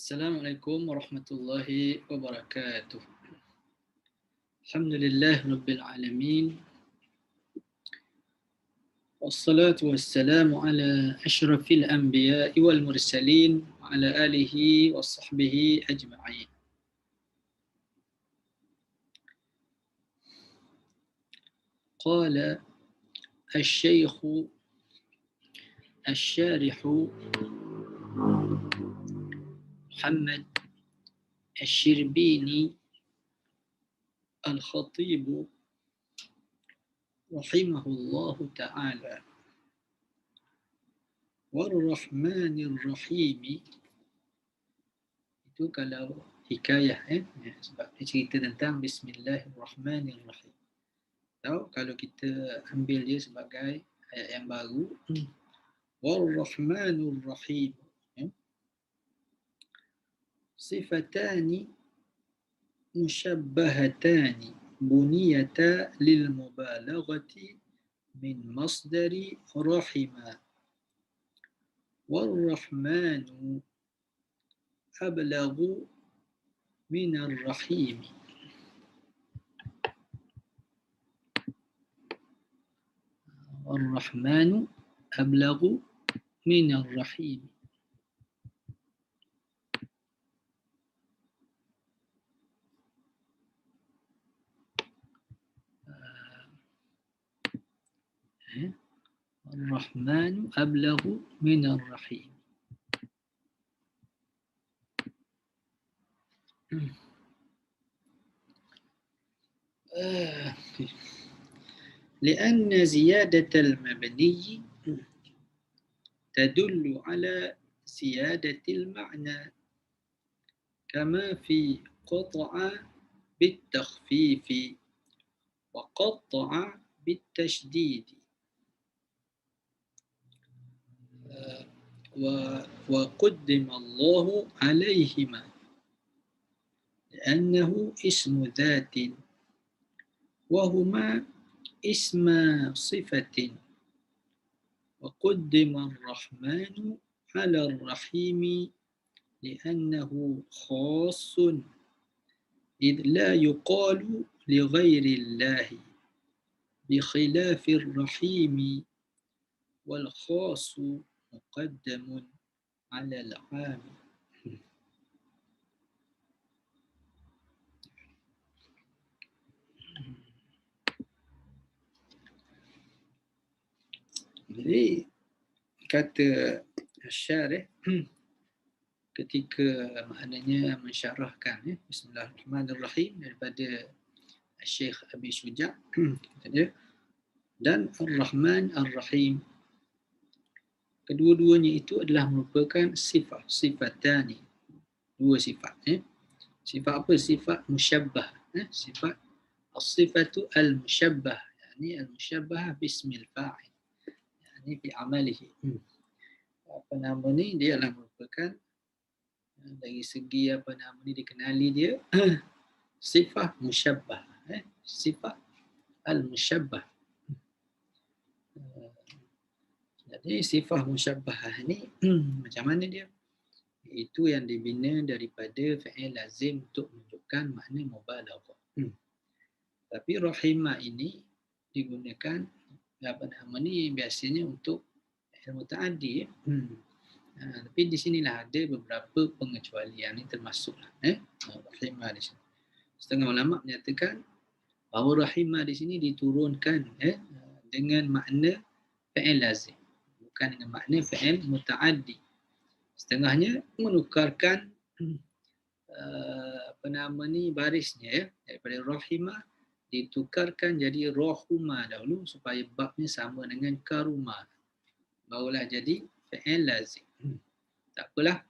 Assalamualaikum warahmatullahi wabarakatuh. Alhamdulillah rabbil alamin. Wassalatu wassalamu ala asyrafil anbiya'i wal mursalin wa ala alihi wa sahbihi ajma'in. Qala asy-syaikhu asy-syarihu Muhammad asy-Syirbini al-Khatib rahimahullahu ta'ala war-Rahmanir Rahim. Itu kalau hikayah sebab dia cerita tentang Bismillahirrahmanirrahim. Tahu kalau kita ambil dia sebagai ayat yang baru, war-Rahmanir Rahim. Sifatani mushabbahatani buniyata lil mubalaghati min masdari rahima. War-Rahmanu ablagu min ar-Rahim. War-Rahmanu ablagu min ar-Rahim. Ar-Rahmanu ablagu min ar-Rahim. لأن زيادة المبني تدل على زيادة المعنى كما في قطع بالتخفيف وقطع بالتشديد وقدم الله عليهما لأنه اسم ذات وهما اسم صفة وقدم الرحمن على الرحيم لأنه خاص إذ لا يقال لغير الله بخلاف الرحيم والخاص مقدم على العام. Jadi kata syarih ketika maknanya mensyarahkan Bismillahirrahmanirrahim daripada Syekh Abi Syuja' kata dia, dan Ar-Rahman Ar-Rahim, kedua-duanya itu adalah merupakan sifat, sifatani, dua sifat. Sifat apa? Sifat musyabbah. Sifat as-sifatu al-musyabbah, yakni al-musyabbah bismil fa'il, yakni fi amalihi. Apa nama ni, dia adalah merupakan dari segi apa nama ni dikenali dia sifat musyabbah, sifat al-musyabbah. Jadi sifat musyabbah ni macam mana dia? Itu yang dibina daripada fi'il lazim untuk menunjukkan makna mubalaghah. Tapi rahimah ini digunakan apa nama ni biasanya untuk fi'il muta'addi. Tapi di sinilah ada beberapa pengecualian, ini termasuklah rahimah di sini. Setengah ulama menyatakan bahawa rahimah di sini diturunkan dengan makna fi'il lazim, bukan dengan makna fi'il muta'addi. Setengahnya menukarkan apa nama ni barisnya daripada rahimah ditukarkan jadi rahuma dahulu supaya babnya sama dengan karuma, barulah jadi fi'il lazim. Tak apalah,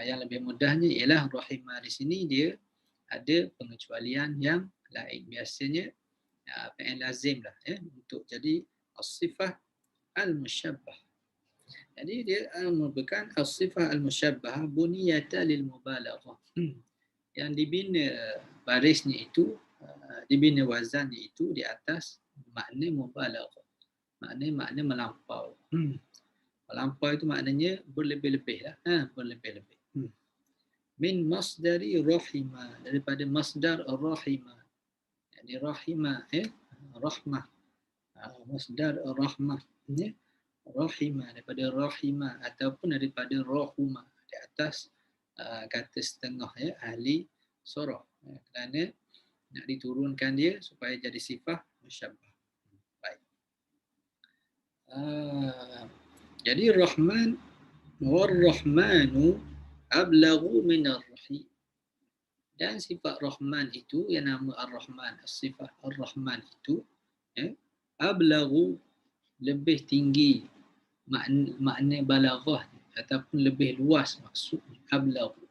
yang lebih mudahnya ialah rahimah di sini dia ada pengecualian yang lain. Biasanya fi'il lazim lah untuk jadi as-sifah al-musyabbah. Jadi dia merupakan as-sifah al-musyabbah buniyata lil mubalaghah. Yang dibina barisnya itu, dibina wazannya itu di atas makna mubalaghah. Makna melampau. Melampau itu maknanya berlebih-lebih lah. Berlebih-lebih. min masdari rahima, daripada masdar rahima. Jadi rahima rahmah. Masdar rahmah ya. Rahima, daripada rahima ataupun daripada rahuma, di atas kata setengah ya, ahli surah. Kerana nak diturunkan dia supaya jadi sifat musyabbah. Baik. Jadi Rahman war-Rahmanu ablaghu min ar-Rahim. Dan sifat Rahman itu, yang nama Ar-Rahman, sifat Ar-Rahman itu ablaghu, lebih tinggi makna balaghah ataupun lebih luas maksudnya. Ablaghu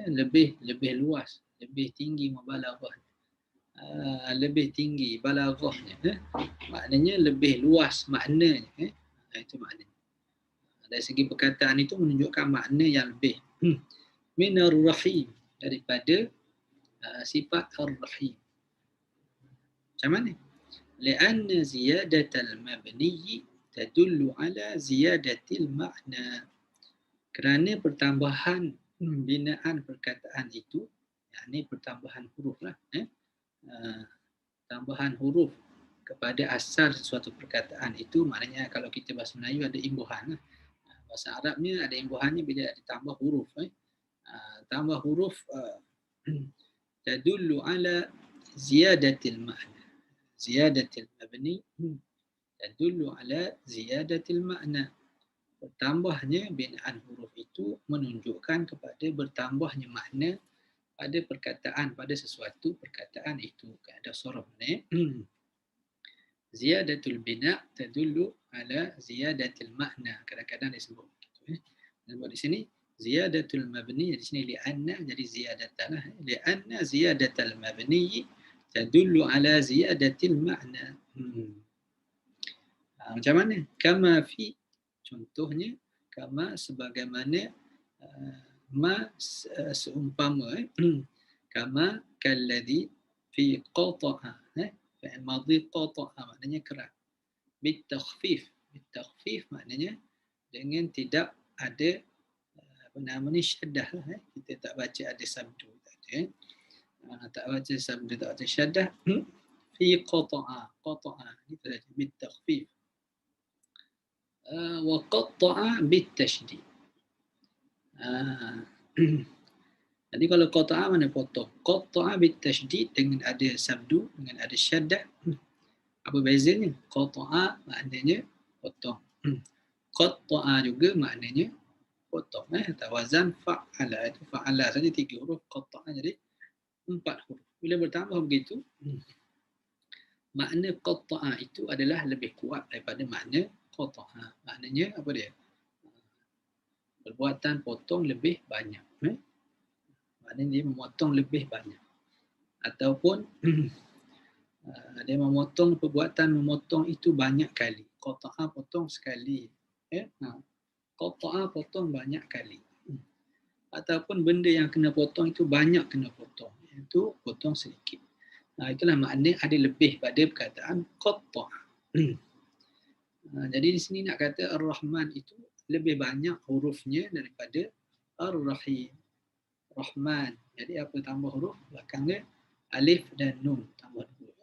lebih luas, lebih tinggi mubalaghah. Lebih tinggi balaghahnya, maknanya lebih luas maknanya. Itu maknanya. Dari segi perkataan itu menunjukkan makna yang lebih. Minar rahim, daripada sifat ar-rahim. Macam mana? Lianna ziyadatal mabni tadullu ala ziyadatil makna. Kerana pertambahan binaan perkataan itu, yakni pertambahan huruf lah, tambahan huruf kepada asal sesuatu perkataan itu, maknanya kalau kita bahasa Melayu ada imbuhan lah. Bahasa Arabnya ada imbuhannya bila ditambah huruf. Tambah huruf tadullu ala ziyadatil makna. Ziyadatil mabni tadullu ala ziyadatil makna. Bertambahnya binaan huruf itu menunjukkan kepada bertambahnya makna pada perkataan, pada sesuatu perkataan itu. Ada surah ni. Ziyadatul bina' tadullu ala ziyadatil makna. Kadang-kadang disebut begitu. Disebut di sini ziyadatul mabni, di sini li'anna jadi ziyadatalah. Li'anna ziyadatal mabni tadullu ala ziyadatil makna. Macam mana? Kama fi, contohnya kama sebagaimana, ma seumpama, kama kalladhi fi qata'a, fi'il madhi qata'a maknanya kerat. Bitakhfif, bitakhfif maknanya dengan tidak ada apa nama ni, syaddah lah. Kita tak baca ada sabdu, tak ada. Tak baca sabdu, tak baca syaddah. Fi qata'a, qata'a itu saja, bitakhfif. Wa qatta'a bitasydid. Jadi kalau qata'a mana potong? Qatta'a bitasydid dengan ada sabdu, dengan ada syaddah. Apa bezanya? Qata'a maknanya potong. Qatta'a juga maknanya potong. Tawazan fa'ala, itu fa'ala saja 3 huruf, qatta'a jadi 4 huruf. Bila bertambah begitu, makna qatta'a itu adalah lebih kuat daripada makna qata'a. Maknanya apa dia? Perbuatan potong lebih banyak. Maknanya dia memotong lebih banyak. Ataupun dia memotong, perbuatan memotong itu banyak kali. Qata'a potong sekali. Qata'a potong banyak kali. Ataupun benda yang kena potong itu banyak kena potong. Itu potong sedikit. Itulah makna ada lebih pada perkataan qatta'a. Jadi di sini nak kata Ar-Rahman itu lebih banyak hurufnya daripada Ar-Rahim. Rahman. Jadi apa tambah huruf? Belakangnya alif dan nun. Tambah dua.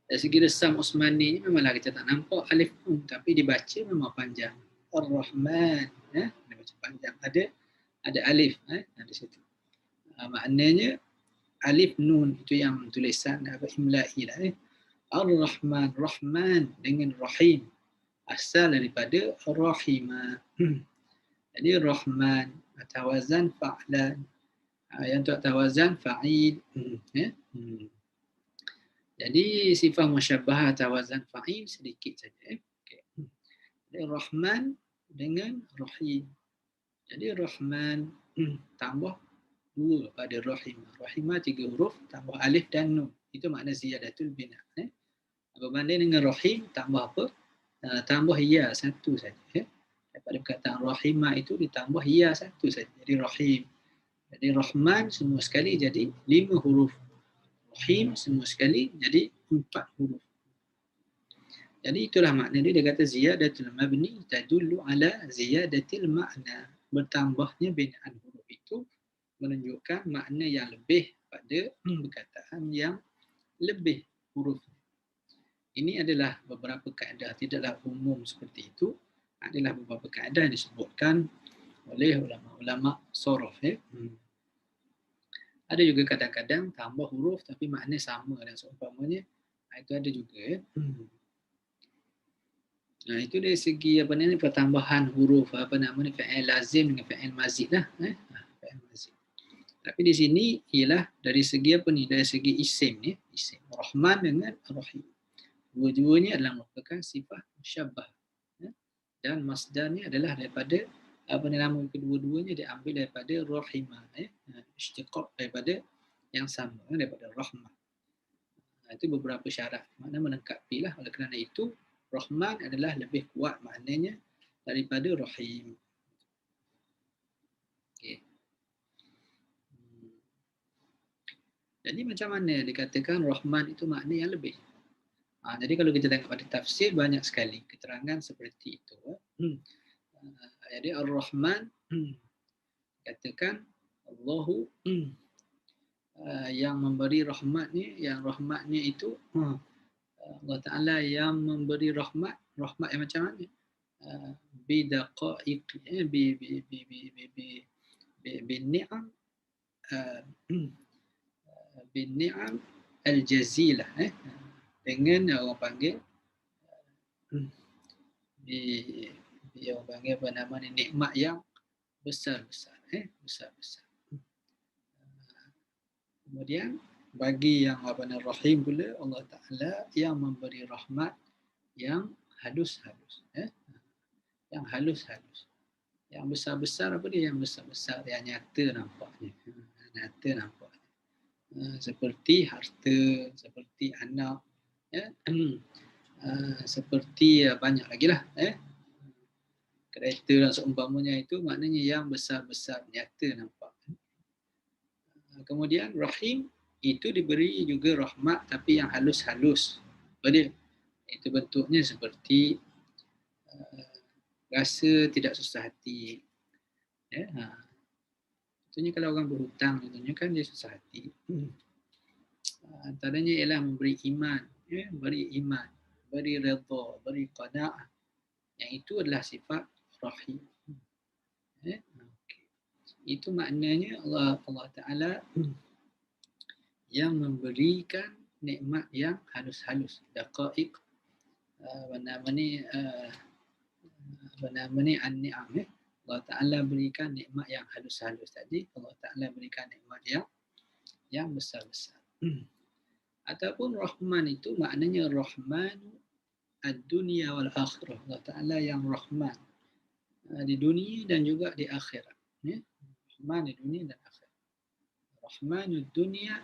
Dari segi resam Osmani ni memanglah kita tak nampak alif nun. Tapi dibaca memang panjang. Ar-Rahman. Dibaca panjang. Ada alif di situ. Maknanya alif nun itu yang tulisan imla'i lah. Ar-Rahman, Rahman dengan Rahim. Asal daripada Rahimah. Jadi Rahman, tawazan fa'lan. Yang untuk tawazan fa'il. Jadi sifat musyabbah tawazan fa'il sedikit saja. Jadi Rahman dengan Rahim. Jadi Rahman tambah 2 pada Rahimah. Rahimah 3 huruf, tambah alif dan nun. Itu makna ziyadatul bina. Berbanding dengan Rahim, tambah apa? Tambah ya satu saja. Daripada perkataan Rahimah itu ditambah ya satu saja. Jadi Rahim. Jadi Rahman semua sekali jadi 5 huruf. Rahim semua sekali jadi 4 huruf. Jadi itulah makna dia. Dia kata ziyadatul mabni tadullu ala ziyadatil makna. Bertambahnya binaan huruf itu menunjukkan makna yang lebih pada perkataan yang lebih huruf. Ini adalah beberapa kaedah, tidaklah umum seperti itu. Adalah beberapa kaedah yang disebutkan oleh ulama-ulama sorof. Ada juga kadang-kadang tambah huruf tapi makna sama dan seumpamanya. Itu ada juga. Nah, itu dari segi apa ni pertambahan huruf apa namanya fa'il lazim dengan fa'il mazid lah. Fa'il mazid. Tapi di sini ialah dari segi apa ni? Dari segi isim ni, isim Rahman dengan Rahim. Dua-duanya adalah merupakan sifat musyabbah. Dan masdarnya adalah daripada apa nama kedua-duanya diambil daripada rahimah, istiqaq daripada yang sama, daripada rahmah. Itu beberapa syarat, makna melengkapilah. Oleh kerana itu Rahman adalah lebih kuat maknanya daripada Rahim. Okay. Jadi macam mana dikatakan Rahman itu makna yang lebih? Jadi kalau kita tengok pada tafsir banyak sekali keterangan seperti itu. Jadi Ar-Rahman katakan Allahu yang memberi rahmatnya, yang rahmatnya itu Allah Ta'ala yang memberi rahmat yang macam mana? Bidaqaiq bin-ni'am bin-ni'am al-jazilah, dengan orang panggil orang panggil apa nama ni, nikmat yang besar-besar, besar-besar. Kemudian bagi yang Rahman Rahim pula, Allah Ta'ala yang memberi rahmat yang halus-halus, yang halus-halus. Yang besar-besar apa dia? Yang besar-besar yang nyata nampaknya, nyata nampaknya. Seperti harta, seperti anak, seperti banyak lagi lah, kereta dan seumpamanya. Itu maknanya yang besar-besar nyata nampak. Kemudian Rahim itu diberi juga rahmat tapi yang halus-halus. Jadi itu bentuknya seperti rasa tidak susah hati. Contohnya kalau orang berhutang, contohnya kan dia susah hati. Antaranya ialah memberi iman, beri iman, beri redha, beri qanaah. Yang itu adalah sifat Rahim. Itu maknanya Allah Ta'ala yang memberikan nikmat yang halus-halus. Daqaiq apa nama ni an-ni'am. Allah Ta'ala berikan nikmat yang halus-halus tadi. Allah Ta'ala berikan nikmat yang besar-besar. Ataupun Rahman itu maknanya Rahmanu ad-dunya wal akhirah. Allah Ta'ala yang Rahman di dunia dan juga di akhirat. Rahman di dunia dan akhirat. Rahmanud dunya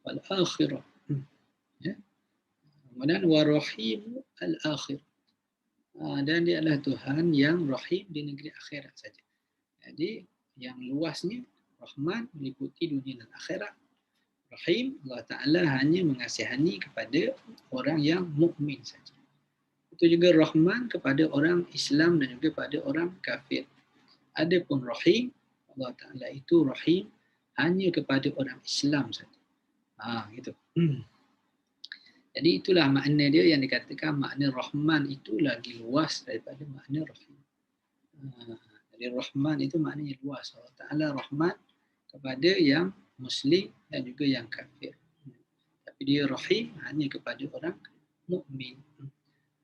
wal akhirah. Kemudian wa rahimu al akhirah. Dan dia adalah Tuhan yang rahim di negeri akhirat saja. Jadi yang luasnya Rahman meliputi dunia dan akhirat. Rahim, Allah Ta'ala hanya mengasihani kepada orang yang mukmin saja. Itu juga Rahman kepada orang Islam dan juga kepada orang kafir. Adapun Rahim, Allah Ta'ala itu Rahim hanya kepada orang Islam saja. Gitu. Jadi itulah makna dia yang dikatakan makna Rahman itu lagi luas daripada makna Rahim. Jadi Rahman itu maknanya luas. Allah Ta'ala Rahman kepada yang Muslim dan juga yang kafir. Tapi dia Rahim hanya kepada orang mukmin.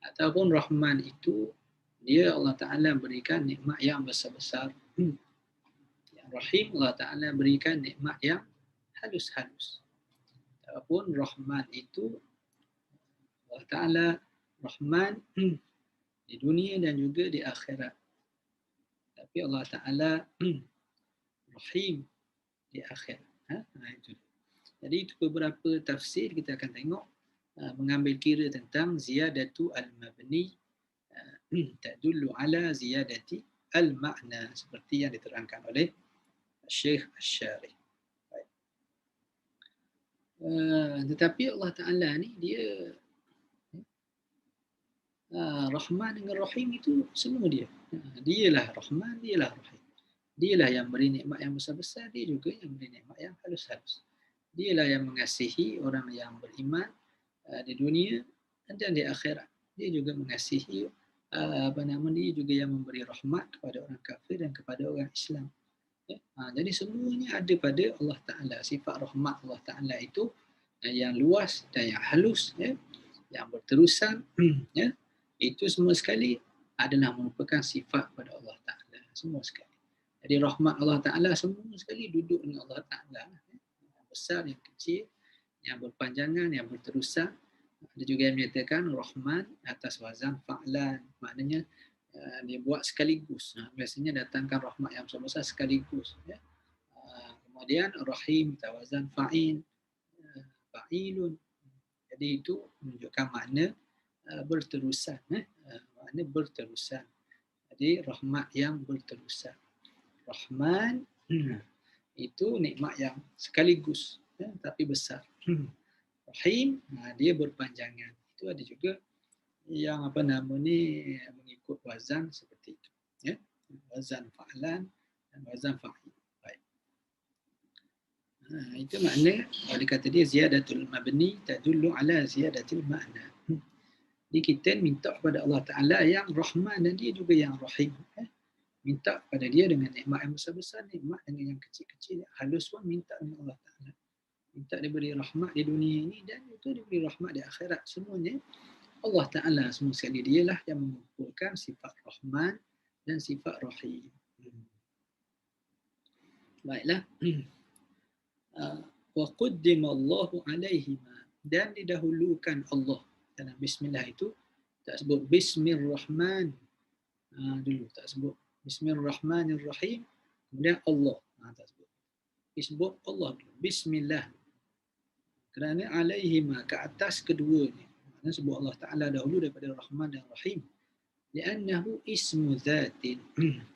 Ataupun Rahman itu dia Allah Ta'ala berikan nikmat yang besar-besar. Yang Rahim Allah Ta'ala berikan nikmat yang halus-halus. Ataupun Rahman itu Allah Ta'ala Rahman di dunia dan juga di akhirat. Tapi Allah Ta'ala Rahim di akhirat. Itu. Jadi itu beberapa tafsir kita akan tengok mengambil kira tentang ziyadatu al-mabni tadullu ala ziyadati al-ma'na seperti yang diterangkan oleh Syekh Asy-Syarih. Tetapi Allah Ta'ala ni dia Rahman dengan Rahim itu semua dia. Dialah Rahman, dialah Rahim. Dialah yang beri nikmat yang besar-besar, dia juga yang beri nikmat yang halus-halus. Dialah yang mengasihi orang yang beriman di dunia dan di akhirat. Dia juga mengasihi dia juga yang memberi rahmat kepada orang kafir dan kepada orang Islam. Ya. Jadi semuanya ada pada Allah Ta'ala. Sifat rahmat Allah Ta'ala itu yang luas dan yang halus, ya, yang berterusan, ya, itu semua sekali adalah merupakan sifat pada Allah Ta'ala. Semua sekali. Jadi rahmat Allah Ta'ala semua sekali duduk dengan Allah Ta'ala. Yang besar, yang kecil, yang berpanjangan, yang berterusan. Ada juga yang menyatakan Rahman atas wazan fa'lan. Maknanya dia buat sekaligus. Biasanya datangkan rahmat yang besar-besar sekaligus. Ya. Kemudian Rahim tawazan fa'il, fa'ilun. Jadi itu menunjukkan makna berterusan. Makna berterusan. Jadi rahmat yang berterusan. Rahman itu nikmat yang sekaligus, ya, tapi besar. Rahim, dia berpanjangan. Itu ada juga yang mengikut wazan seperti itu, ya. Wazan fa'lan dan wazan fa'il. Baik. Itu makna kalau kata dia ziyadatul mabni tadullu ala ziyadatil makna. Jadi kita minta kepada Allah Ta'ala yang Rahman dan dia juga yang Rahim. Minta kepada dia dengan nikmat yang besar-besar, nikmat dengan yang kecil-kecil, halus pun minta dengan Allah Ta'ala. Minta diberi rahmat di dunia ini dan juga diberi rahmat di akhirat. Semuanya Allah Ta'ala semua sekali dialah yang mengumpulkan sifat Rahman dan sifat Rahim. Baiklah. Wa qaddima Allahu alaihima, dan didahulukan Allah. Dalam bismillah itu tak sebut bismillahirrahman dulu, tak sebut bismillahirrahmanirrahim kemudian Allah, tak sebut. Disebut Allah dulu, bismillah. Kerana alaihima, ke atas keduanya. Maksudnya sebut Allah Ta'ala dahulu daripada Rahman dan Rahim. Li'annahu ismu zatin.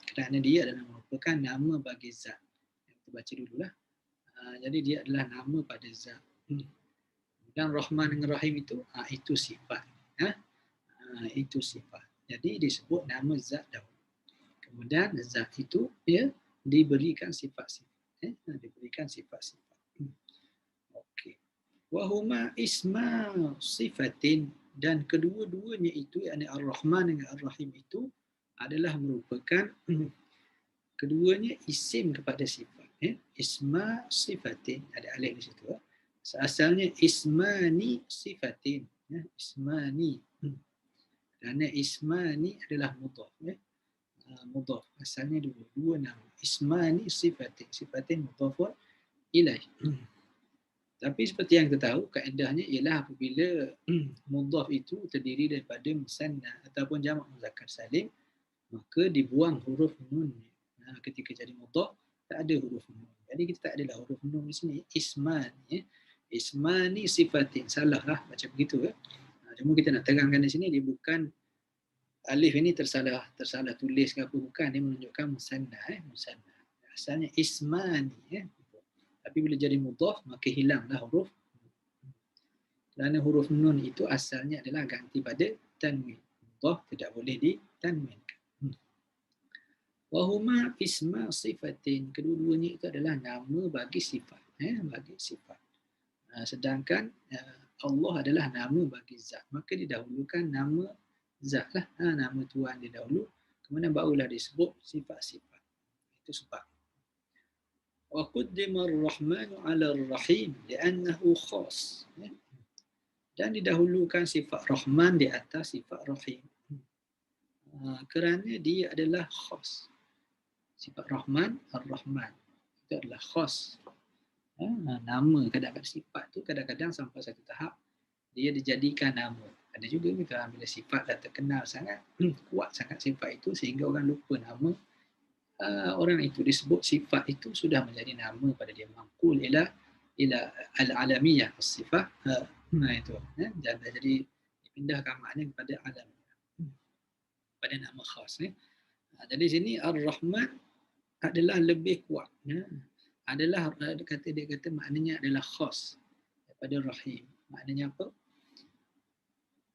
Kerana dia adalah merupakan nama bagi zat. Kita baca dululah. Jadi dia adalah nama pada zat. Dan Rahman dan Rahim itu sifat. Itu sifat. Jadi disebut nama zat dahulu. Kemudian zat itu dia diberikan sifat-sifat. Diberikan sifat-sifat. Okey. Wahuma isma sifatin, dan kedua-duanya itu, yakni Ar-Rahman dan Ar-Rahim itu adalah merupakan keduanya isim kepada sifat. Isma sifatin, ada alif di situ. Asalnya ismani sifatin. Ismani. Kerana ismani adalah mudhaf. Mudhaf. Asalnya dua nama. Ismani sifatin. Sifatin mudhafun ilaih. Tapi seperti yang kita tahu, kaedahnya ialah apabila mudhaf itu terdiri daripada musanna ataupun jamak muzakkar salim, maka dibuang huruf nun. Ketika jadi mudhaf, tak ada huruf nun. Jadi kita tak adalah huruf nun di sini. Ismani. Ismani sifatin. Salah lah baca begitu. Cuma kita nak terangkan di sini, dia bukan alif ini tersalah tulis ke apa, bukan. Dia menunjukkan musanna. Musanna. Asalnya ismani. Tapi bila jadi mudhaf, maka hilanglah huruf. Kerana huruf nun itu asalnya adalah ganti pada tanwin. Mudhaf tidak boleh ditanwinkan. Wahuma isma sifatin. Kedua-duanya itu adalah nama bagi sifat. Bagi sifat. Sedangkan Allah adalah nama bagi zat. Maka didahulukan nama zat lah. Nama Tuhan didahulu. Kemudian barulah disebut sifat-sifat. Itu sebab. وَقُدِّمَ الرَّحْمَنُ عَلَى الرَّحِيمِ لِأَنَّهُ خاص. Dan didahulukan sifat Rahman di atas sifat Rahim. Kerana dia adalah khas. Sifat Rahman, Ar-Rahman. Itu adalah khas. Nama kadang-kadang sifat tu kadang-kadang sampai satu tahap dia dijadikan nama. Ada juga kita bila sifat dah terkenal sangat, kuat sangat sifat itu sehingga orang lupa nama orang itu, disebut sifat itu sudah menjadi nama pada dia, maqul ila al-alamiyah as-sifah. Itu dan jadi dipindahkan makna kepada alamiyah, pada nama khas. Jadi sini Ar-Rahman adalah lebih kuat, adalah dia kata maknanya adalah khas daripada Rahim. Maknanya apa?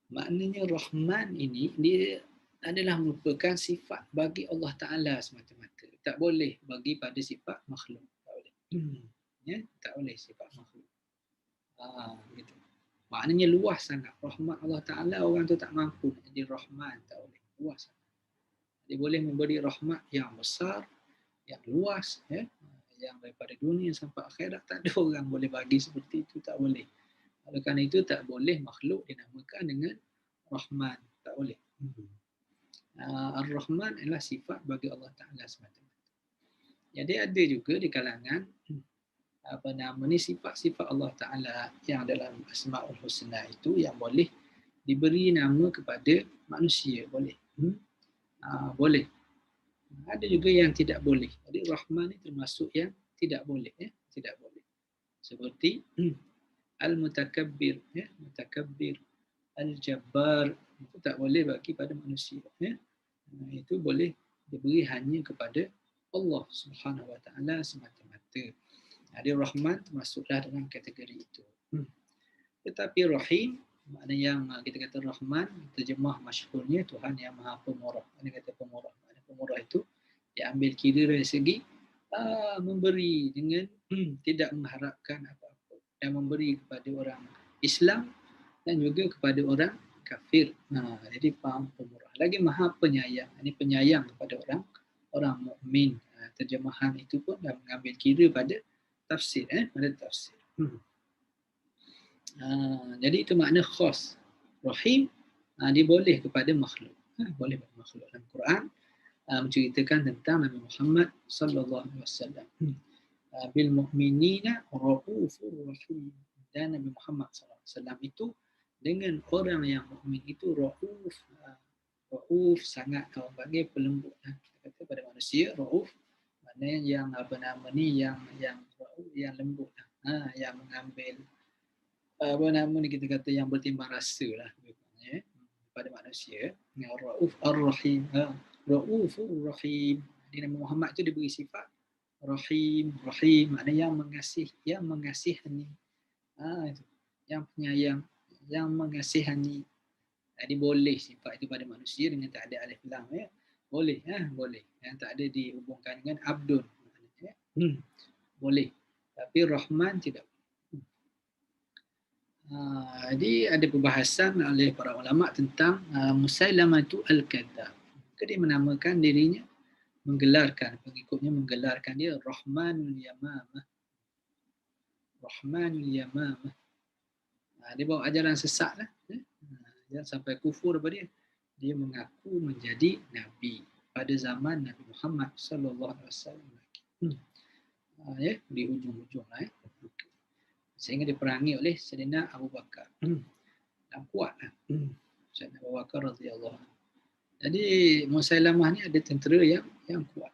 Maknanya Rahman ini dia adalah merupakan sifat bagi Allah Ta'ala semata-mata. tak boleh bagi pada sifat makhluk. Tak boleh. Ya, tak boleh sifat makhluk. Gitu. Maknanya luas sangat. Rahmat Allah Ta'ala orang tu tak mampu jadi Rahman. Tak boleh. Luas sangat. Dia boleh memberi rahmat yang besar, yang luas, ya, yang daripada dunia sampai akhirat. Tak ada orang boleh bagi seperti itu. Tak boleh. Oleh kerana itu tak boleh makhluk dinamakan dengan Rahman. Tak boleh. Ar-Rahman adalah sifat bagi Allah Ta'ala semata-mata. Jadi ada juga di kalangan sifat-sifat Allah Ta'ala yang dalam Asma'ul Husna itu yang boleh diberi nama kepada manusia. Boleh. Boleh. Ada juga yang tidak boleh. Jadi Rahman ini termasuk yang tidak boleh. Ya? Tidak boleh. Seperti Al-Mutakabbir. Ya? Mutakabbir. Al-Jabbar. Itu tak boleh bagi pada manusia. Ya? Itu boleh diberi hanya kepada Allah Subhanahu Wa Taala semata-mata. Jadi Rahman termasuklah dalam kategori itu. Tetapi Rahim, makna yang kita kata Rahman, terjemah masyhurnya Tuhan yang Maha Pemurah. Kita kata pemurah. Makna pemurah itu diambil kira dari segi memberi dengan tidak mengharapkan apa-apa dan memberi kepada orang Islam dan juga kepada orang kafir. Jadi faham pemurah. Lagi Maha Penyayang. Ini penyayang kepada orang mukmin. Terjemahan itu pun dah mengambil kira pada tafsir. Pada tafsir. Jadi itu makna khas. Rahim dia boleh kepada makhluk. Boleh kepada makhluk. Dalam Quran menceritakan tentang Nabi Muhammad sallallahu alaihi wasallam. Bil mu'minina raufur rahim. Dan Nabi Muhammad sallallahu alaihi wasallam itu dengan orang yang mukmin itu rauf sangat orang panggil pelembut. Kita kata pada manusia rauf maknanya yang yang lembut, yang mengambil kita kata yang bertimbang rasa lah pada manusia. Rauf ar-rahim. Raufur rahim. Di Nabi Muhammad itu diberi sifat rahim maknanya yang mengasihani. Itu yang penyayang, yang mengasihani. Jadi boleh sifat itu pada manusia dengan tak ada alif lam. Boleh. Boleh. Yang tak ada dihubungkan dengan abdun. Boleh. Tapi Rahman tidak. Jadi ada perbahasan oleh para ulama tentang Musailamatu al-Kadzdzab. Dia menamakan dirinya, pengikutnya menggelarkan dia Rahmanul Yamamah. Rahmanul Yamamah. Dia bawa ajaran sesat lah. Dia sampai kufur pada dia. Dia mengaku menjadi Nabi pada zaman Nabi Muhammad sallallahu alaihi wasallam. Di hujung-hujung lah. Sehingga diperangi oleh Sayyidina Abu Bakar. Dan kuatlah. Sayyidina Abu Bakar radhiyallahu anhu. Jadi Musailamah ni ada tentera yang kuat.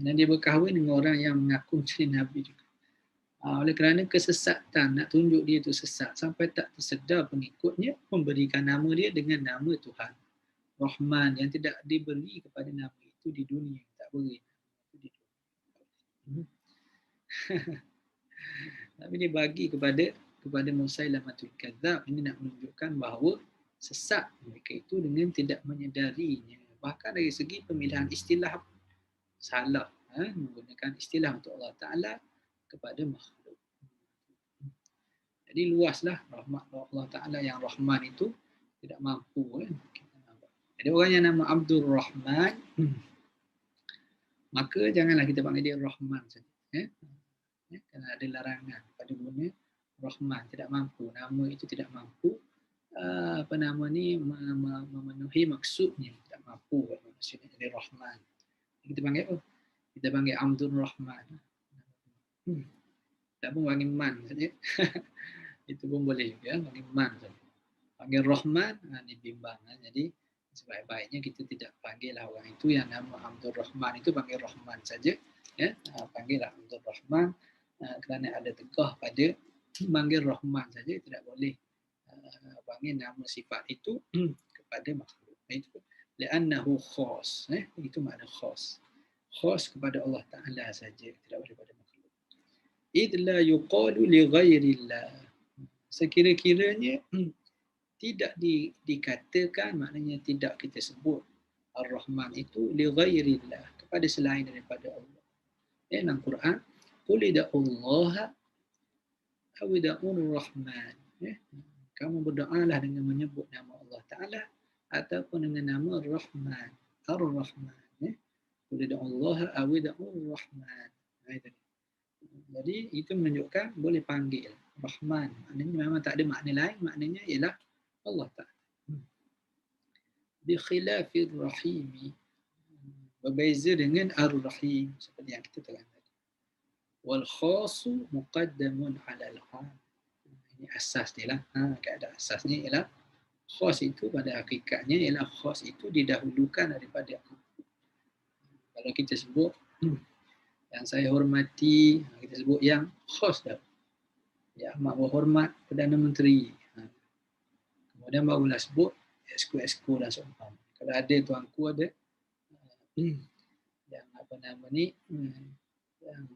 Dan dia berkahwin dengan orang yang mengaku menjadi Nabi juga. Oleh kerana kesesatan, nak tunjuk dia itu sesat sampai tak tersedar pengikutnya, memberikan nama dia dengan nama Tuhan Rahman yang tidak diberi kepada nama itu di dunia. Tak beri. Tapi dia bagi kepada Musailamatul Kadzdzab. Ini nak menunjukkan bahawa sesat mereka itu dengan tidak menyedarinya. Bahkan dari segi pemilihan istilah salah. Menggunakan istilah untuk Allah Ta'ala kepada makhluk. Jadi luaslah rahmat Allah Ta'ala yang Rahman itu tidak mampu. Jadi orang yang nama Abdul Rahman, maka janganlah kita panggil dia Rahman saja. Kerana ada larangan pada guna Rahman, tidak mampu. Nama itu tidak mampu memenuhi maksudnya. Tidak mampu maksudnya jadi Rahman. Kita panggil apa? Kita panggil Abdul Rahman. Tak pun panggil Man saja. Itu pun boleh juga, panggil Man saja. Panggil Rahman, ini bimbang. Jadi sebaik-baiknya kita tidak panggil orang itu yang nama Abdul Rahman itu panggil Rahman saja. Panggil Abdul Rahman kerana ada tegah pada panggil Rahman saja, tidak boleh panggil nama sifat itu kepada makhluk. Itu li'annahu khas. Itu makna khas. Khas kepada Allah Ta'ala saja, tidak boleh pada makhluk. Idh la yuqalu li ghairillah. Sekira-kiranya tidak dikatakan, maknanya tidak kita sebut Ar-Rahman itu li ghairillah, kepada selain daripada Allah. Dalam Quran, qul ida'ullaha aw ida'ur rahman. Kamu berdoalah dengan menyebut nama Allah Ta'ala ataupun dengan nama Rahman, Ar-Rahman. Qul ida'ullaha aw ida'ur rahman. Jadi itu menunjukkan boleh panggil Rahman. Maknanya memang tak ada makna lain, maknanya ialah Allah Ta'ala. Bi khilafir rahimi, berbeza dengan Ar-Rahim seperti yang kita telah tadi. Wal khasu muqaddamun 'ala al-'am. Ini asas dia lah. Keadaan asasnya ialah khas itu pada hakikatnya ialah khas itu didahulukan daripada 'am. Kalau kita sebut yang saya hormati, kita sebut yang khas dah. Ya, amat berhormat Perdana Menteri. Kemudian barulah sebut esko-esko dan seumpama. Kalau ada tuanku ada yang apa nama ni, yang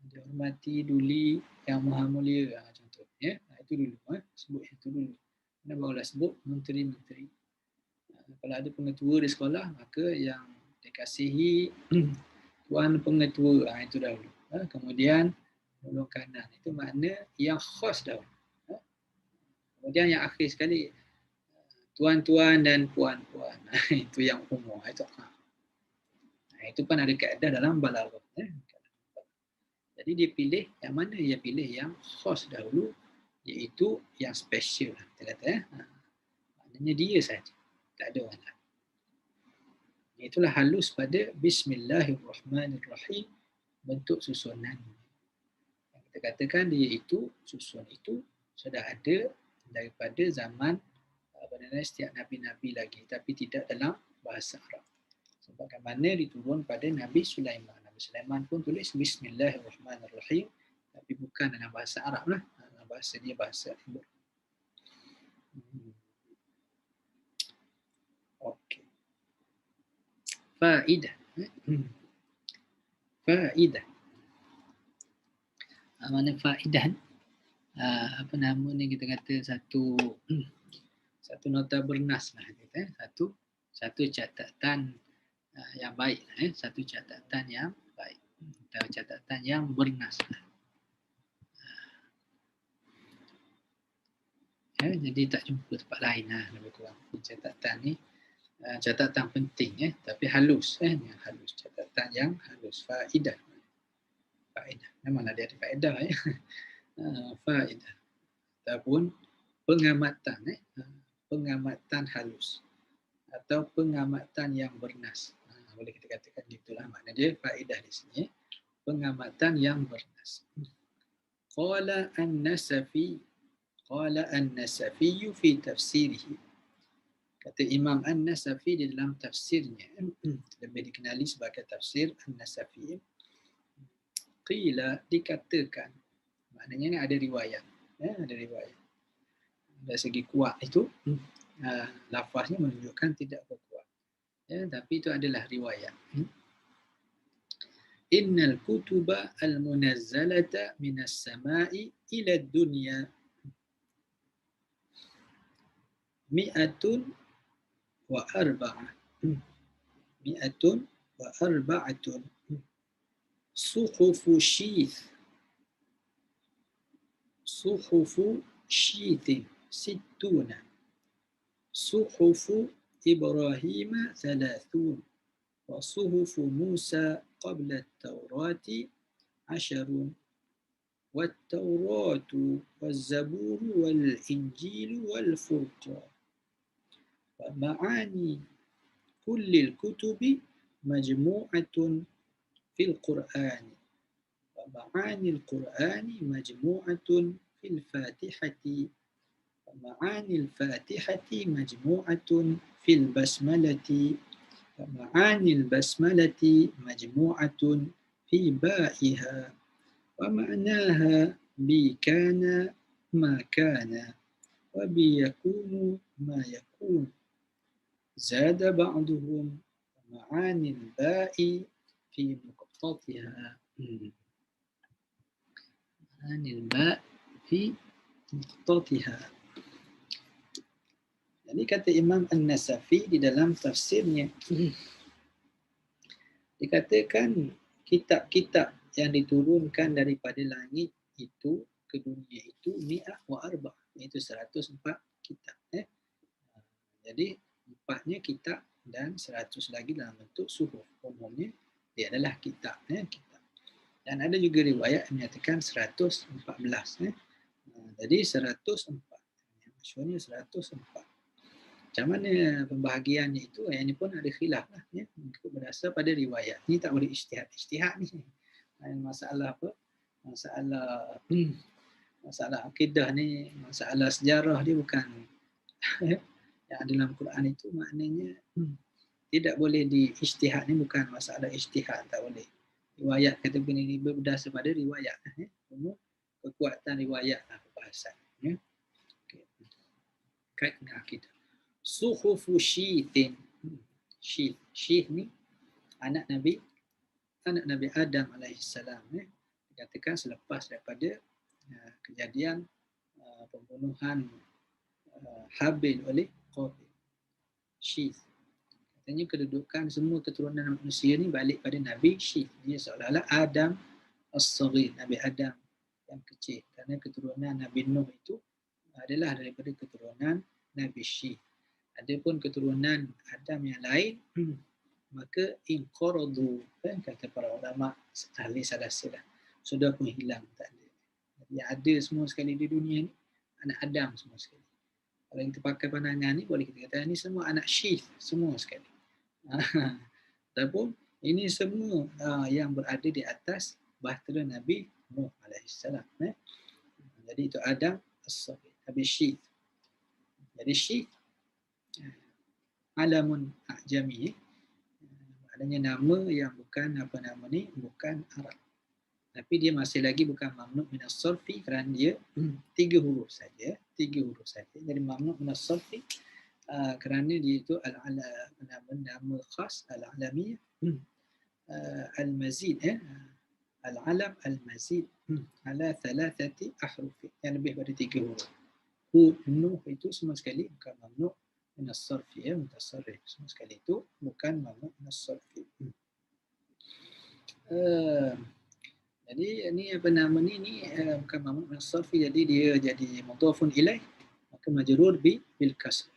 dihormati Duli Yang Maha Mulia contohnya, itu dulu sebut itu dulu. Kemudian barulah sebut menteri-menteri. Kalau ada pengetua di sekolah, maka yang dikasihi tuan pengetua, itu dahulu. Kemudian tolong kanan, itu makna yang khas dahulu. Kemudian yang akhir sekali tuan-tuan dan puan-puan, itu yang umum. Itu pun ada kaedah dalam balaghah. Jadi dia pilih yang mana? Dia pilih yang khas dahulu, iaitu yang special. Kita kata, maknanya dia saja, tak ada orang lain. Itulah halus pada Bismillahirrahmanirrahim, bentuk susunan. Yang kita katakan dia itu, susun itu sudah ada daripada zaman setiap Nabi-Nabi lagi, tapi tidak dalam bahasa Arab. Sebagaimana diturun pada Nabi Sulaiman. Nabi Sulaiman pun tulis Bismillahirrahmanirrahim, tapi bukan dalam bahasa Arab lah. Bahasa dia bahasa Ibrani. Okey. Faedah. Faedah. Mana faedah? Apa nama ni, kita kata satu nota bernas lah kita. Satu catatan yang baik, satu catatan yang baik, atau catatan yang bernas. Jadi tak jumpa tempat lain lah, lebih kurang. Catatan ni catatan penting, tapi halus, yang halus, catatan yang halus. Faedah. Memanglah dia ada faedah, faedah ataupun pengamatan, pengamatan halus atau pengamatan yang bernas. Boleh kita katakan gitulah makna dia faedah di sini. Pengamatan yang bernas. Qala an-Nasafi fi tafsirihi. Kata Imam An-Nasafi di dalam tafsirnya, lebih dikenali sebagai tafsir An-Nasafi. Qila, dikatakan. Maknanya ni ada riwayat. Ada riwayat. Dari segi kuat itu, lafaznya menunjukkan tidak berkuat. Tapi itu adalah riwayat. Innal kutuba al-munazzalata minas sama'i ila dunya mi'atun wa arba'atun suhufu syithin sittuna suhufu Ibrahim 30 wa suhufu Musa qabla at-Taurati 10 wat-Tauratu waz-Zaburu wal-Injilu wal-Furqan wa ma'ani kullil kutubi majmu'atun fil Qur'ani wa ma'ani al-Qur'ani majmu'atun fil Fatihati wa ma'ani al-Fatihati majmu'atun fil Basmalati wa ma'ani al-Basmalati majmu'atun fi ba'iha wa ma'naha bi kana ma kana wa bi yakunu ma yakunu zada ba'duhum ma'ani al-ba'i fi muqtatiha. Ma'ani al-ba' fi muqtatiha. Jadi kata Imam An-Nasafi di dalam tafsirnya, Dikatakan kitab-kitab yang diturunkan daripada langit itu ke dunia itu mi'ah wa arba', iaitu 104 kitab. Jadi 4-nya kitab dan 100 lagi dalam bentuk suhuf. Umumnya dia adalah kitab. Kitab. Dan ada juga riwayat yang menyatakan 114. Jadi 104. Yang masyhurnya 104. Macam mana pembahagiannya itu, yang ini pun ada khilaf lah. Berdasar pada riwayat. Ini tak boleh ijtihad. Ijtihad ni masalah apa? Masalah akidah ni, masalah sejarah dia bukan yang dalam Quran itu maknanya tidak boleh diijtihad, ni bukan masalah ijtihad, tak boleh. Riwayat kata begini berdasar pada riwayat. Kekuatan riwayat lah perbahasan. Okay. Kait dengan akidah. Suhufu Syithin. Syith ni anak Nabi Adam alaihissalam. Dikatakan selepas daripada kejadian pembunuhan Habil oleh Qabil. Syith. Katanya kedudukan semua keturunan manusia ni balik pada Nabi Syith. Dia seolah-olah Adam as-Saghir, Nabi Adam yang kecil. Kerana keturunan Nabi Nuh itu adalah daripada keturunan Nabi Syith. Adapun keturunan Adam yang lain, maka inqaradu, kata para ulama ahli salasilah, sudah pun hilang, tak ada. Jadi ada semua sekali di dunia ni anak Adam semua sekali. Kalau kita pakai pandangan ni, boleh kita kata ini semua anak Syith semua sekali. Ataupun ini semua yang berada di atas bahtera Nabi Nuh alaihissalam. Jadi itu Adam as-Saghir, Nabi Syith. Jadi Syith alamun a'jami, adanya nama yang bukan apa nama ni, bukan Arab. Tapi dia masih lagi bukan mamnu' minas sarfi kerana dia 3 huruf saja, 3 huruf saja. Jadi mamnu' minas sarfi kerana dia itu nama khas al-alamiyah, al-mazid, al-alam al-mazid ala 3 ahruf, yang lebih pada 3 huruf. Nuh itu semua sekali bukan mamnu' minas sarfi, mutasarrif, semua sekali itu bukan mamnu' minas sarfi. Jadi ini apa nama ni bukan mamnu' minas sarfi, jadi dia jadi mudhafun ilaih, maka majrur bil kasr.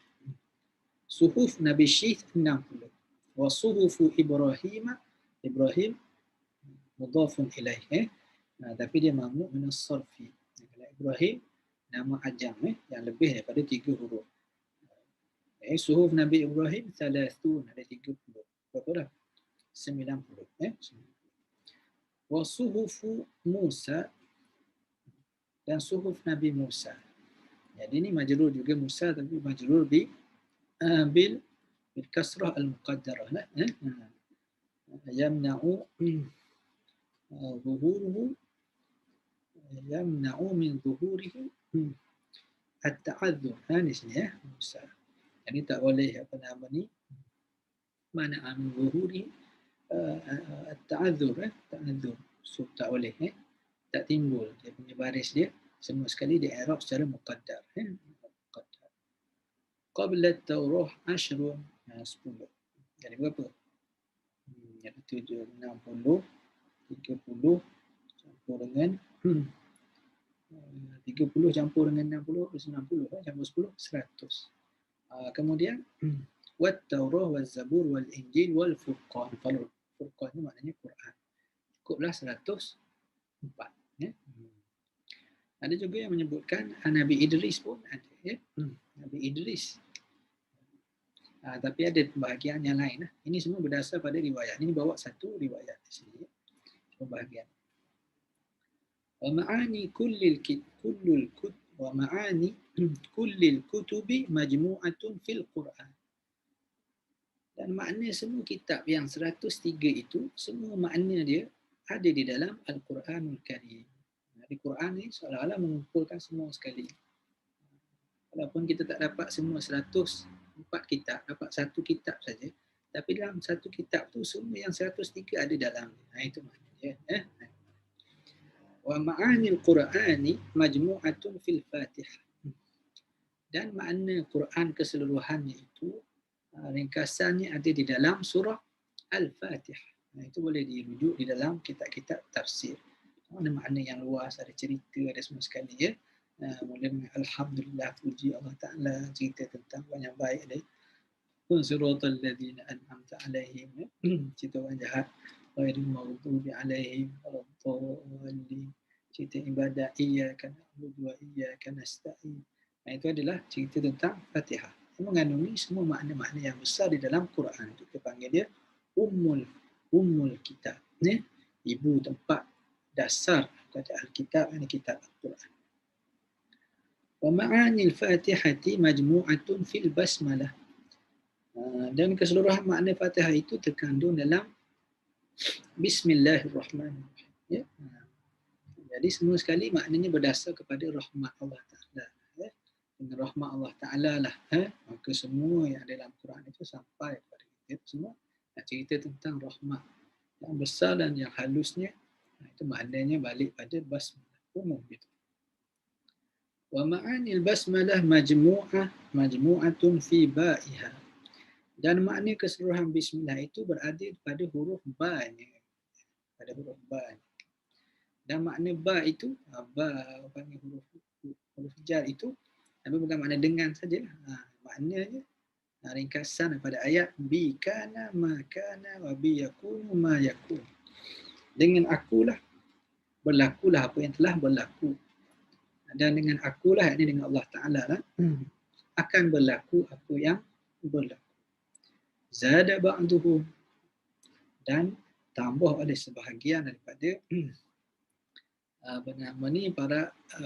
Suhuf Nabi Syith 60. Wa suhufu Ibrahim mudhafun ilaih. Tapi dia mamnu' minas sarfi. Kalau Ibrahim nama ajam yang lebih daripada 3 huruf. Suhuf Nabi Ibrahim 30, ada 30. Berapa dah? 90. Wa suhufu Musa, dan suhuf Nabi Musa. Jadi ini majrur juga Musa, tapi majrur bil kasrah al-muqaddarah lah. Yamna'u zuhuruhu, yamna'u min zuhurihi at-ta'adzur. Di sini Musa. Jadi tak boleh apa nama ni, mana min zuhurihi at-ta'adzur, ta'adzur. So tak boleh, tak timbul dia punya baris dia, semua sekali di i'rab secara muqaddar. Qabla at-Taurah 10. Jadi berapa? Jadi 7, 60, 30 campur dengan 30 campur dengan 60, 90, campur 10, 100. Kemudian wat-Taurah waz-Zabur wal-Injil wal-Furqan. Kalau Furqan itu maknanya Quran. Cukuplah 104. Ada juga yang menyebutkan Nabi Idris pun ada. Nabi Idris. Tapi ada pembahagian yang lain. Ini semua berdasar pada riwayat. Ini bawa satu riwayat di sini. Pembahagian. Wa ma'ani kullil kutubi majmu'atun fil Quran. Dan makna semua kitab yang 103 itu, semua makna dia ada di dalam Al-Quranul Karim. Di Quran ni seolah-olah mengumpulkan semua sekali. Walaupun kita tak dapat semua 104 kitab, dapat satu kitab saja, tapi dalam satu kitab tu semua yang 103 ada dalam. Itu maknanya. Wa ma'anil Qur'ani majmu'atun fil Fatihah. Dan makna Quran keseluruhannya itu ringkasannya ada di dalam surah Al-Fatihah. Itu boleh dirujuk di dalam kitab-kitab tafsir. Ada makna yang luas, ada cerita, ada semua sekali ya. Mula dengan Alhamdulillah, puji Allah Ta'ala, cerita tentang orang yang baik dia. Siratal ladzina an'amta alaihim, ya. Cerita orang jahat, ghairil maghdubi alaihim waladdallin. Cerita ibadah, iyyaka na'budu wa iyyaka nasta'in. Itu adalah cerita tentang Fatihah. Dia mengandungi semua makna-makna yang besar di dalam Quran. Kita panggil dia Ummul Kitab. Ibu tempat dasar pada Alkitab, ini kitab Al-Quran. Wa ma'anil Fatihati majmu'atun fil basmalah. Dan keseluruhan makna Fatihah itu terkandung dalam Bismillahirrahmanirrahim. Ya. Jadi semua sekali maknanya berdasar kepada rahmat Allah Ta'ala. Ya. Dengan rahmat Allah Ta'ala lah. Maka semua yang ada dalam Quran itu sampai kepada kita semua. Cerita tentang rahmat yang besar dan yang halusnya. Itu maknanya balik pada basmalah umum itu. Wa ma'anil basmalah majmu'atun fi ba'iha. Dan makna keseluruhan bismillah itu berada pada huruf ba-nya. Pada huruf ba. Dan makna ba itu, panggil huruf jar itu, tapi bukan makna dengan sajalah. Maknanya ringkasan daripada ayat bi kana ma kana wa bi yakunu ma yakun. Dengan akulah berlakulah apa yang telah berlaku. Dan dengan akulah, ini dengan Allah Ta'ala lah, akan berlaku apa yang berlaku. Zada ba'duhum, dan tambah oleh sebahagian daripada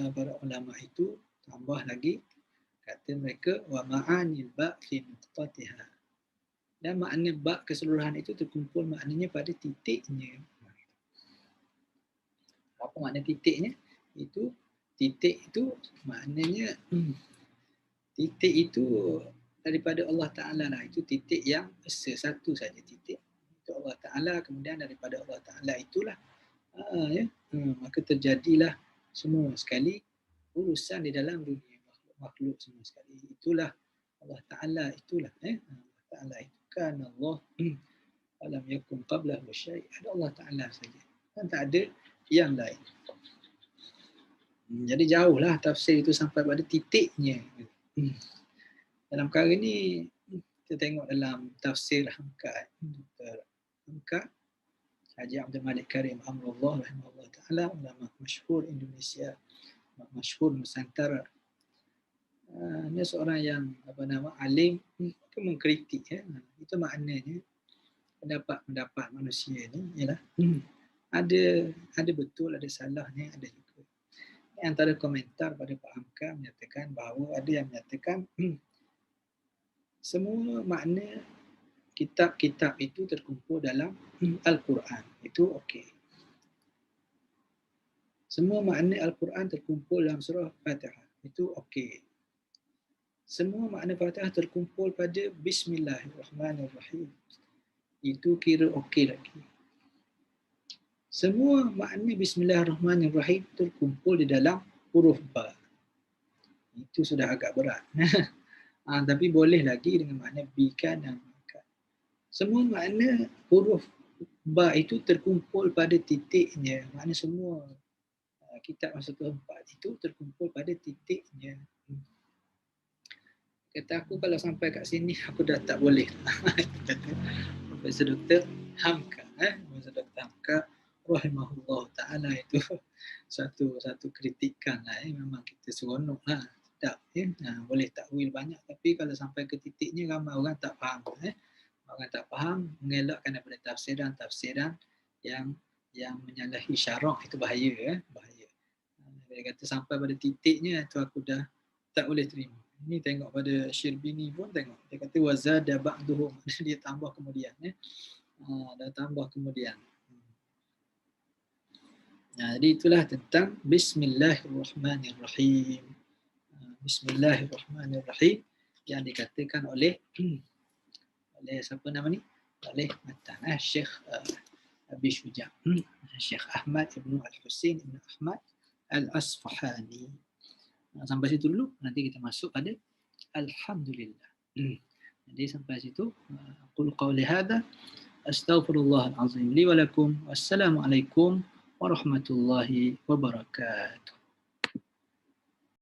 para ulama itu, tambah lagi kata mereka wa ma'anil ba' fi nuqtatiha. Dan makna ba' keseluruhan itu terkumpul maknanya pada titiknya. Apa makna titiknya? Titik itu maknanya titik itu daripada Allah Ta'ala lah. Itu titik yang satu saja titik. Itu Allah Ta'ala, kemudian daripada Allah Ta'ala itulah maka terjadilah semua sekali urusan di dalam dunia makhluk semua sekali. Itulah Allah Ta'ala, itulah Allah Ta'ala itu kan Allah alam yakun qablahu syai'. Ada Allah Ta'ala saja. Dan tak ada yang lain. Jadi jauhlah tafsir itu sampai pada titiknya. Dalam perkara ini kita tengok dalam tafsir Hamka, Dr. Hamka Haji Abdul Malik Karim Amrullah rahimahullah ta'ala, ulama masyhur Indonesia, masyhur Nusantara. Dia seorang yang alim, mengkritik itu maknanya pendapat manusia ni ialah ada betul, ada salahnya, ada juga. Antara komentar pada Pak Hamka menyatakan bahawa ada yang menyatakan semua makna kitab-kitab itu terkumpul dalam Al-Quran. Itu okey. Semua makna Al-Quran terkumpul dalam surah Fatihah. Itu okey. Semua makna Fatihah terkumpul pada Bismillahirrahmanirrahim. Itu kira okey lagi. Semua makna Bismillahirrahmanirrahim terkumpul di dalam huruf ba. Itu sudah agak berat. Tapi boleh lagi dengan makna bika dan maka. Semua makna huruf ba itu terkumpul pada titiknya. Makna semua kitab masa keempat itu terkumpul pada titiknya. Kata aku kalau sampai kat sini aku dah tak boleh. Kata Profesor Dr. Hamka. Profesor Dr. Hamka rahimahullah ta'ala itu satu kritikan lah. Memang kita seronok lah. Sedap. Boleh takwil banyak tapi kalau sampai ke titiknya ramai orang tak faham. Orang tak faham, mengelakkan daripada tafsiran yang menyalahi syarak, itu bahaya. Bahaya. Dia kata sampai pada titiknya itu aku dah tak boleh terima. Ini tengok pada Syirbini pun tengok. Dia kata wazada ba'duhum. Dia tambah kemudian. Dah tambah kemudian. Jadi itulah tentang Bismillahirrahmanirrahim. Bismillahirrahmanirrahim yang dikatakan oleh siapa nama ni? Oleh Matan Syekh Abi Syuja', Syekh Ahmad Ibn Al-Husain Ibn Ahmad Al-Asfahani. Sampai situ dulu, nanti kita masuk pada Alhamdulillah. Jadi sampai situ, qul qawli hadha Astaghfirullahalazim li wa lakum. Wassalamualaikum warahmatullahi wabarakatuh.